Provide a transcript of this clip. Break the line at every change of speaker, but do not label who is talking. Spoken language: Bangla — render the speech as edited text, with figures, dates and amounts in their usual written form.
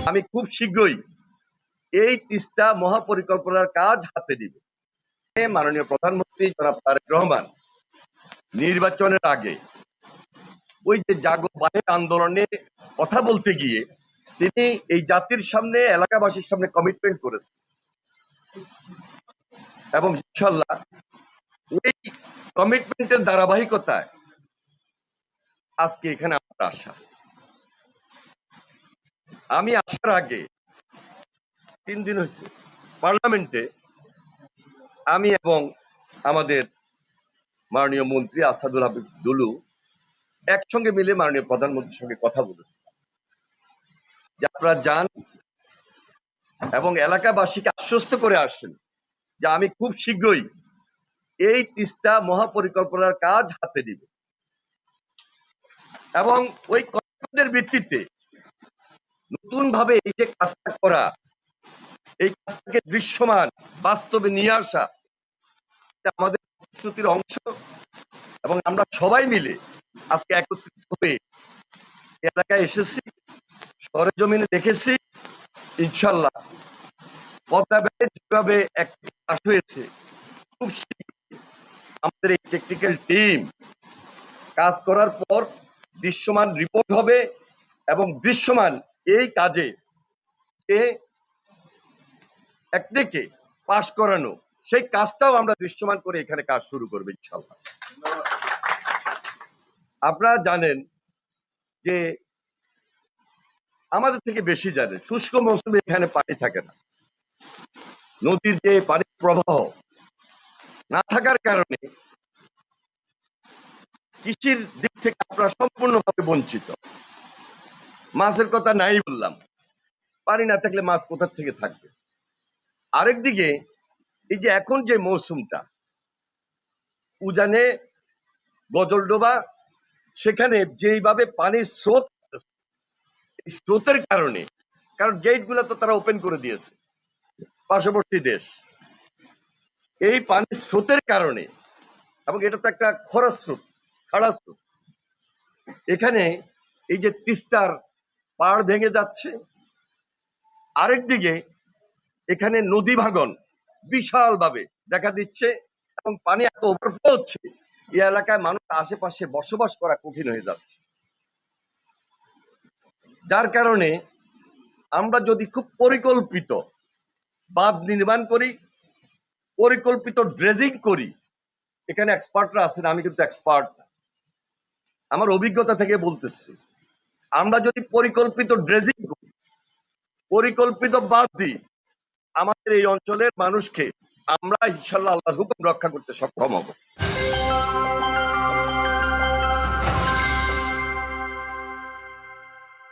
আমি খুব শীঘ্রই এই তিস্তা মহাপরিকল্পনার কাজ হাতে নিব। মাননীয় প্রধানমন্ত্রী জনাব তারেক রহমান নির্বাচনের আগে ওই যে জাগো বাহিনী আন্দোলনে কথা বলতে গিয়ে তিনি এই জাতির সামনে, এলাকাবাসীর সামনে কমিটমেন্ট করেছেন এবং ইনশাআল্লাহ এই কমিটমেন্টের ধারাবাহিকতায় আজকে এখানে আমার আসা। আমি আসার আগে 3 দিন হয়েছে পার্লামেন্টে আমি এবং আমাদের মাননীয় মন্ত্রী আসাদুল হাবিব দুলু একসঙ্গে মিলে মাননীয় প্রধানমন্ত্রীর সঙ্গে কথা বলেছি যে আপনারা যান এবং এলাকাবাসীকে আশ্বস্ত করে আসেন যে আমি খুব শীঘ্রই এই তিস্তা মহাপরিকল্পনার কাজ হাতে নিব এবং ওই কমিটমেন্টের ভিত্তিতে নতুন ভাবে এই যে কাজটা করা, এই কাজটাকে দৃশ্যমান বাস্তবে নিয়ে আসা আমাদের প্রস্তুতির অংশ এবং আমরা সবাই মিলে আজকে একত্রিত হয়ে এলাকায় এসেছি, সরেজমিনে দেখেছি। ইনশাআল্লাহ পদ্মা ব্যারেজ যেভাবে কাজ হয়েছে, খুব শীঘ্রই আমাদের এই টেকনিক্যাল টিম কাজ করার পর দৃশ্যমান রিপোর্ট হবে এবং দৃশ্যমান এই কাজে একদিকে পাশ করানো, সেই কাজটাও আমরা দৃশ্যমান করে এখানে কাজ শুরু করবো ইনশাআল্লাহ। আপনারা জানেন যে আমাদের থেকে বেশি জানেন শুষ্ক মৌসুমে এখানে পানি থাকে না, নদীর যে পানির প্রবাহ না থাকার কারণে কৃষির দিক থেকে আপনারা সম্পূর্ণভাবে বঞ্চিত। মাছের কথা নাই বললাম, পানি না থাকলে মাছ কোথা থেকে থাকবে। আরেকদিকে এই যে এখন যে মৌসুমটা, উজানে গজলডোবা, সেখানে যেইভাবে পানির স্রোত, স্রোতের কারণে, কারণ গেট গুলা তো তারা ওপেন করে দিয়েছে পার্শ্ববর্তী দেশ, এই পানির স্রোতের কারণে, এবং এটা তো একটা খরা স্রোত, খাড়া স্রোত, এখানে এই যে তিস্তার পাড় ভেঙে যাচ্ছে। আরেকদিকে এখানে নদী ভাঙন বিশাল ভাবে দেখা দিচ্ছে এবং পানি এত ওভারফ্লো হচ্ছে, এই এলাকায় মানুষ আশেপাশে বসবাস করা কঠিন হয়ে যাচ্ছে। যার কারণে আমরা যদি খুব পরিকল্পিত বাঁধ নির্মাণ করি, পরিকল্পিত ড্রেজিং করি, এখানে এক্সপার্টরা আছেন, আমি কিন্তু এক্সপার্ট না, আমার অভিজ্ঞতা থেকে বলতেছি, আমরা যদি পরিকল্পিত ড্রেজিং করি, পরিকল্পিত বাঁধ দিই, আমাদের এই অঞ্চলের মানুষকে আমরা ইনশাআল্লাহ আল্লাহর হুকুম রক্ষা করতে সক্ষম হব।